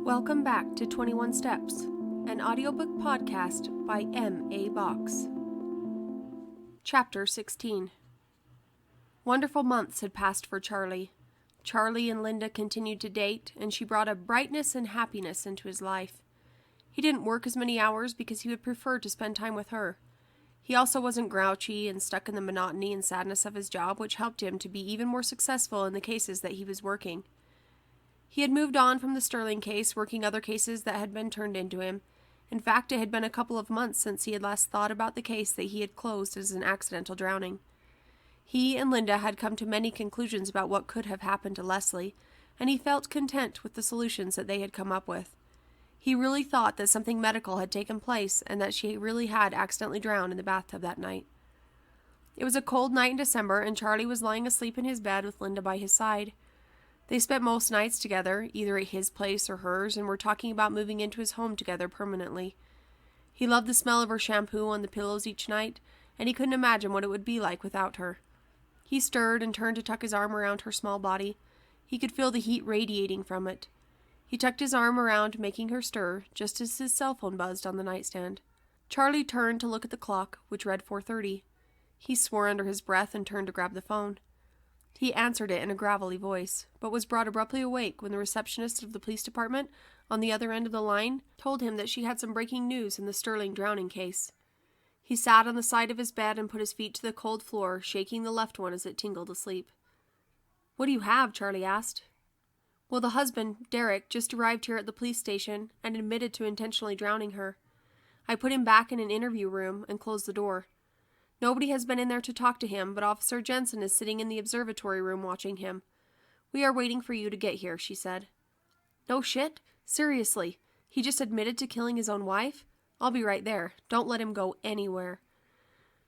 Welcome back to 21 Steps, an audiobook podcast by M.A. Box. Chapter 16. Wonderful months had passed for Charlie. Charlie and Linda continued to date, and she brought a brightness and happiness into his life. He didn't work as many hours because he would prefer to spend time with her. He also wasn't grouchy and stuck in the monotony and sadness of his job, which helped him to be even more successful in the cases that he was working. He had moved on from the Sterling case, working other cases that had been turned into him. In fact, it had been a couple of months since he had last thought about the case that he had closed as an accidental drowning. He and Linda had come to many conclusions about what could have happened to Leslie, and he felt content with the solutions that they had come up with. He really thought that something medical had taken place and that she really had accidentally drowned in the bathtub that night. It was a cold night in December, and Charlie was lying asleep in his bed with Linda by his side. They spent most nights together, either at his place or hers, and were talking about moving into his home together permanently. He loved the smell of her shampoo on the pillows each night, and he couldn't imagine what it would be like without her. He stirred and turned to tuck his arm around her small body. He could feel the heat radiating from it. He tucked his arm around, making her stir, just as his cell phone buzzed on the nightstand. Charlie turned to look at the clock, which read 4:30. He swore under his breath and turned to grab the phone. He answered it in a gravelly voice, but was brought abruptly awake when the receptionist of the police department, on the other end of the line, told him that she had some breaking news in the Sterling drowning case. He sat on the side of his bed and put his feet to the cold floor, shaking the left one as it tingled asleep. "What do you have?" Charlie asked. "Well, the husband, Derrick, just arrived here at the police station and admitted to intentionally drowning her. I put him back in an interview room and closed the door. Nobody has been in there to talk to him, but Officer Jensen is sitting in the observatory room watching him. We are waiting for you to get here," she said. "No shit? Seriously? He just admitted to killing his own wife? I'll be right there. Don't let him go anywhere."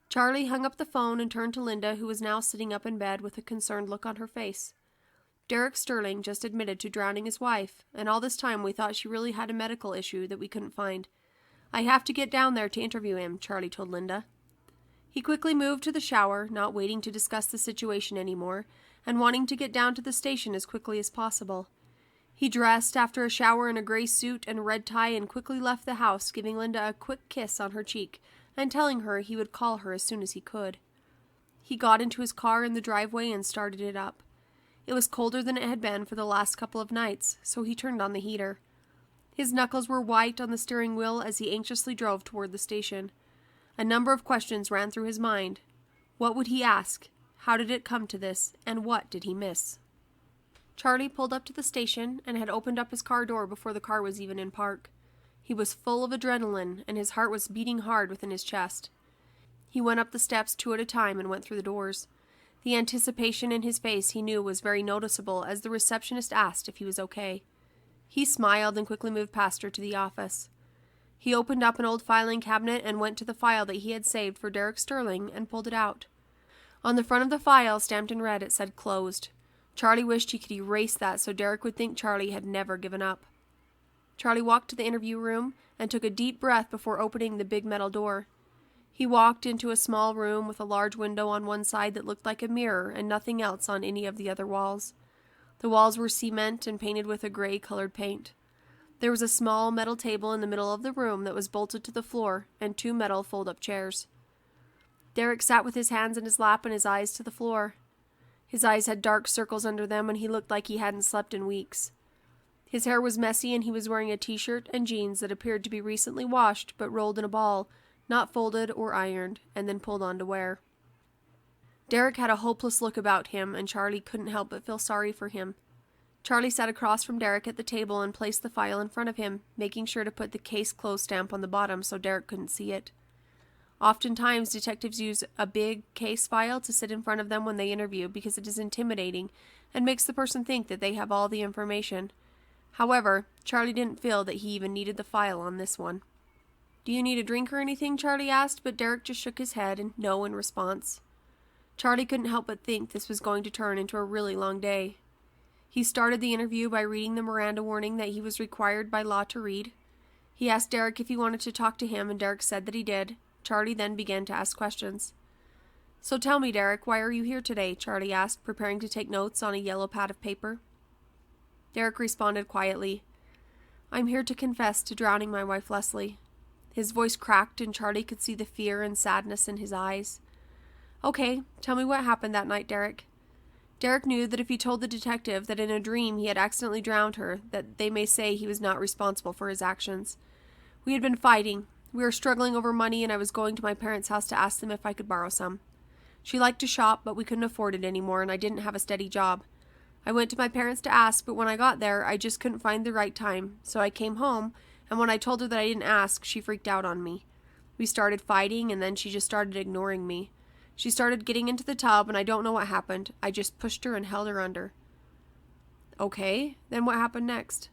Charlie hung up the phone and turned to Linda, who was now sitting up in bed with a concerned look on her face. "Derrick Sterling just admitted to drowning his wife, and all this time we thought she really had a medical issue that we couldn't find. I have to get down there to interview him," Charlie told Linda. He quickly moved to the shower, not waiting to discuss the situation anymore, and wanting to get down to the station as quickly as possible. He dressed after a shower in a gray suit and a red tie and quickly left the house, giving Linda a quick kiss on her cheek and telling her he would call her as soon as he could. He got into his car in the driveway and started it up. It was colder than it had been for the last couple of nights, so he turned on the heater. His knuckles were white on the steering wheel as he anxiously drove toward the station. A number of questions ran through his mind. What would he ask? How did it come to this? And what did he miss? Charlie pulled up to the station and had opened up his car door before the car was even in park. He was full of adrenaline, and his heart was beating hard within his chest. He went up the steps 2 at a time and went through the doors. The anticipation in his face he knew was very noticeable as the receptionist asked if he was okay. He smiled and quickly moved past her to the office. He opened up an old filing cabinet and went to the file that he had saved for Derrick Sterling and pulled it out. On the front of the file, stamped in red, it said closed. Charlie wished he could erase that so Derrick would think Charlie had never given up. Charlie walked to the interview room and took a deep breath before opening the big metal door. He walked into a small room with a large window on one side that looked like a mirror and nothing else on any of the other walls. The walls were cement and painted with a gray-colored paint. There was a small metal table in the middle of the room that was bolted to the floor, and 2 metal fold-up chairs. Derrick sat with his hands in his lap and his eyes to the floor. His eyes had dark circles under them, and he looked like he hadn't slept in weeks. His hair was messy, and he was wearing a t-shirt and jeans that appeared to be recently washed but rolled in a ball, not folded or ironed, and then pulled on to wear. Derrick had a hopeless look about him, and Charlie couldn't help but feel sorry for him. Charlie sat across from Derrick at the table and placed the file in front of him, making sure to put the case closed stamp on the bottom so Derrick couldn't see it. Oftentimes, detectives use a big case file to sit in front of them when they interview because it is intimidating and makes the person think that they have all the information. However, Charlie didn't feel that he even needed the file on this one. "Do you need a drink or anything?" Charlie asked, but Derrick just shook his head and no in response. Charlie couldn't help but think this was going to turn into a really long day. He started the interview by reading the Miranda warning that he was required by law to read. He asked Derrick if he wanted to talk to him, and Derrick said that he did. Charlie then began to ask questions. "So tell me, Derrick, why are you here today?" Charlie asked, preparing to take notes on a yellow pad of paper. Derrick responded quietly, I'm here to confess to drowning my wife Leslie. His voice cracked and Charlie could see the fear and sadness in his eyes. Okay, tell me what happened that night, Derrick. Derrick knew that if he told the detective that in a dream he had accidentally drowned her, that they may say he was not responsible for his actions. We had been fighting. We were struggling over money, and I was going to my parents' house to ask them if I could borrow some. She liked to shop, but we couldn't afford it anymore, and I didn't have a steady job. I went to my parents to ask, but when I got there, I just couldn't find the right time, so I came home, and when I told her that I didn't ask, she freaked out on me. We started fighting, and then she just started ignoring me. She started getting into the tub, and I don't know what happened. I just pushed her and held her under. Okay, then what happened next?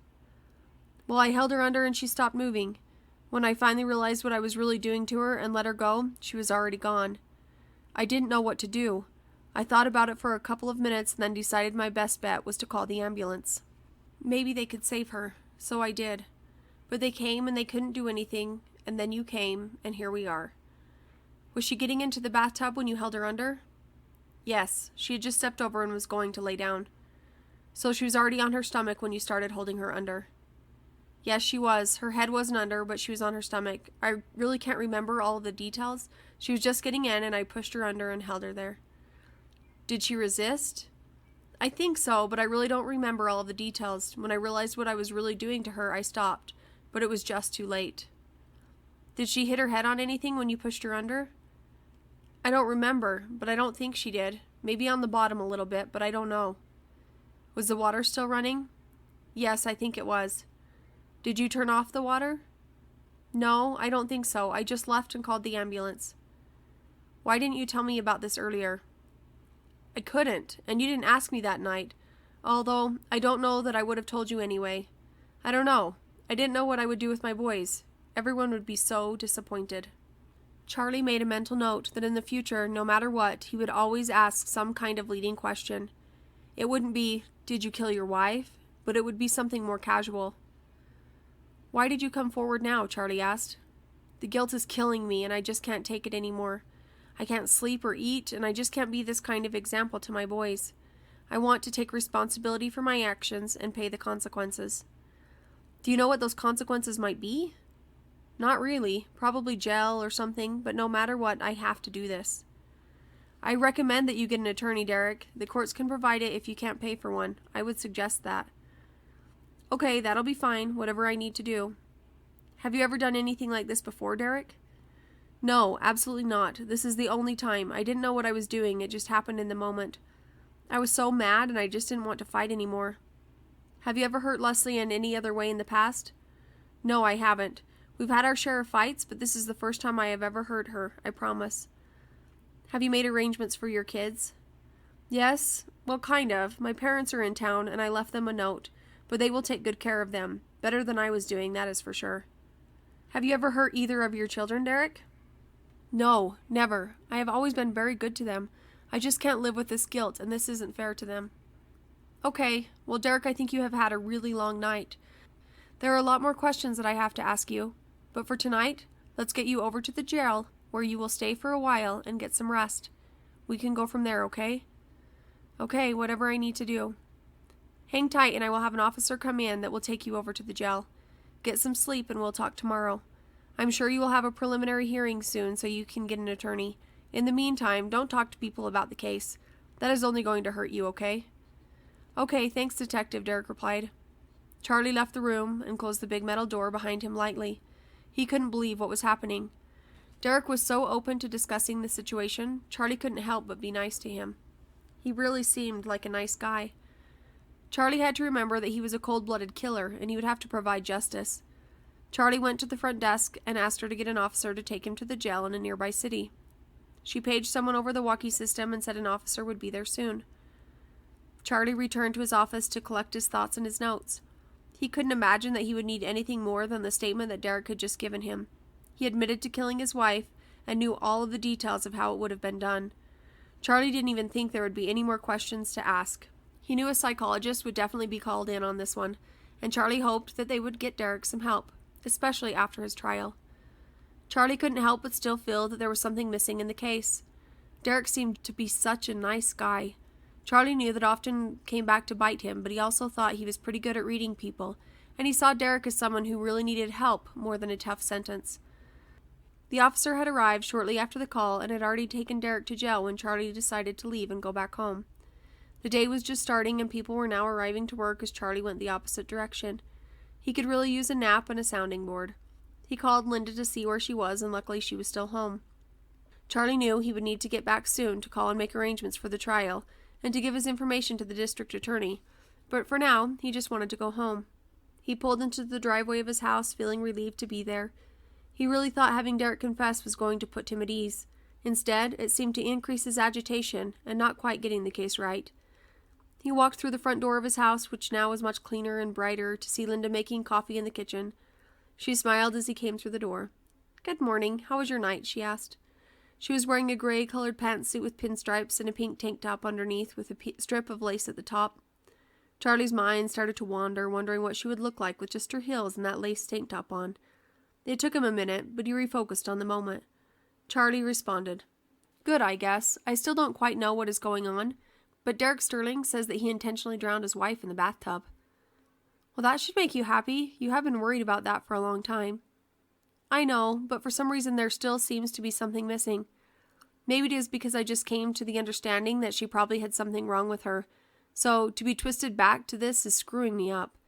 Well, I held her under and she stopped moving. When I finally realized what I was really doing to her and let her go, she was already gone. I didn't know what to do. I thought about it for a couple of minutes and then decided my best bet was to call the ambulance. Maybe they could save her, so I did. But they came and they couldn't do anything, and then you came, and here we are. Was she getting into the bathtub when you held her under? Yes, she had just stepped over and was going to lay down. So she was already on her stomach when you started holding her under. Yes, she was. Her head wasn't under, but she was on her stomach. I really can't remember all of the details. She was just getting in, and I pushed her under and held her there. Did she resist? I think so, but I really don't remember all of the details. When I realized what I was really doing to her, I stopped, but it was just too late. Did she hit her head on anything when you pushed her under? I don't remember, but I don't think she did. Maybe on the bottom a little bit, but I don't know. Was the water still running? Yes, I think it was. Did you turn off the water? No, I don't think so. I just left and called the ambulance. Why didn't you tell me about this earlier? I couldn't, and you didn't ask me that night, although I don't know that I would have told you anyway. I don't know. I didn't know what I would do with my boys. Everyone would be so disappointed. Charlie made a mental note that in the future, no matter what, he would always ask some kind of leading question. It wouldn't be, "Did you kill your wife?" but it would be something more casual. Why did you come forward now? Charlie asked. The guilt is killing me, and I just can't take it anymore. I can't sleep or eat, and I just can't be this kind of example to my boys. I want to take responsibility for my actions and pay the consequences. Do you know what those consequences might be? Not really. Probably jail or something, but no matter what, I have to do this. I recommend that you get an attorney, Derrick. The courts can provide it if you can't pay for one. I would suggest that. Okay, that'll be fine, whatever I need to do. Have you ever done anything like this before, Derrick? No, absolutely not. This is the only time. I didn't know what I was doing. It just happened in the moment. I was so mad and I just didn't want to fight anymore. Have you ever hurt Leslie in any other way in the past? No, I haven't. We've had our share of fights, but this is the first time I have ever hurt her, I promise. Have you made arrangements for your kids? Yes, well, kind of. My parents are in town, and I left them a note, but they will take good care of them. Better than I was doing, that is for sure. Have you ever hurt either of your children, Derrick? No, never. I have always been very good to them. I just can't live with this guilt, and this isn't fair to them. Okay, well, Derrick, I think you have had a really long night. There are a lot more questions that I have to ask you. But for tonight, let's get you over to the jail, where you will stay for a while and get some rest. We can go from there, okay? Okay, whatever I need to do. Hang tight and I will have an officer come in that will take you over to the jail. Get some sleep and we'll talk tomorrow. I'm sure you will have a preliminary hearing soon so you can get an attorney. In the meantime, don't talk to people about the case. That is only going to hurt you, okay? Okay, thanks, Detective, Derrick replied. Charlie left the room and closed the big metal door behind him lightly. He couldn't believe what was happening. Derrick was so open to discussing the situation, Charlie couldn't help but be nice to him. He really seemed like a nice guy. Charlie had to remember that he was a cold-blooded killer, and he would have to provide justice. Charlie went to the front desk and asked her to get an officer to take him to the jail in a nearby city. She paged someone over the walkie system and said an officer would be there soon. Charlie returned to his office to collect his thoughts and his notes. He couldn't imagine that he would need anything more than the statement that Derrick had just given him. He admitted to killing his wife and knew all of the details of how it would have been done. Charlie didn't even think there would be any more questions to ask. He knew a psychologist would definitely be called in on this one, and Charlie hoped that they would get Derrick some help, especially after his trial. Charlie couldn't help but still feel that there was something missing in the case. Derrick seemed to be such a nice guy. Charlie knew that often came back to bite him, but he also thought he was pretty good at reading people, and he saw Derrick as someone who really needed help more than a tough sentence. The officer had arrived shortly after the call and had already taken Derrick to jail when Charlie decided to leave and go back home. The day was just starting and people were now arriving to work as Charlie went the opposite direction. He could really use a nap and a sounding board. He called Linda to see where she was, and luckily she was still home. Charlie knew he would need to get back soon to call and make arrangements for the trial and to give his information to the district attorney, but for now he just wanted to go home. He pulled into the driveway of his house, feeling relieved to be there. He really thought having Derrick confess was going to put him at ease. Instead, it seemed to increase his agitation and not quite getting the case right. He walked through the front door of his house, which now was much cleaner and brighter, to see Linda making coffee in the kitchen. She smiled as he came through the door. "Good morning. How was your night?" she asked. She was wearing a gray-colored pantsuit with pinstripes and a pink tank top underneath with a strip of lace at the top. Charlie's mind started to wander, wondering what she would look like with just her heels and that lace tank top on. It took him a minute, but he refocused on the moment. Charlie responded, "Good, I guess. I still don't quite know what is going on, but Derrick Sterling says that he intentionally drowned his wife in the bathtub." "Well, that should make you happy. You have been worried about that for a long time." "I know, but for some reason there still seems to be something missing. Maybe it is because I just came to the understanding that she probably had something wrong with her, so to be twisted back to this is screwing me up."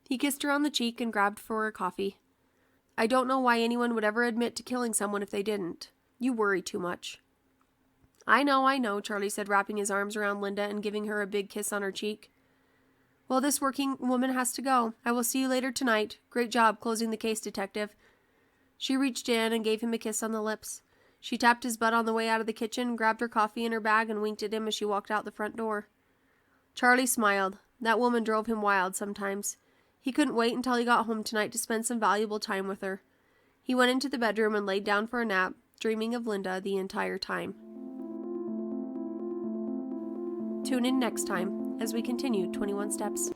He kissed her on the cheek and grabbed for her coffee. "I don't know why anyone would ever admit to killing someone if they didn't. You worry too much." I know, Charlie said, wrapping his arms around Linda and giving her a big kiss on her cheek. "Well, this working woman has to go. I will see you later tonight. Great job closing the case, Detective." She reached in and gave him a kiss on the lips. She tapped his butt on the way out of the kitchen, grabbed her coffee in her bag, and winked at him as she walked out the front door. Charlie smiled. That woman drove him wild sometimes. He couldn't wait until he got home tonight to spend some valuable time with her. He went into the bedroom and laid down for a nap, dreaming of Linda the entire time. Tune in next time as we continue 21 Steps.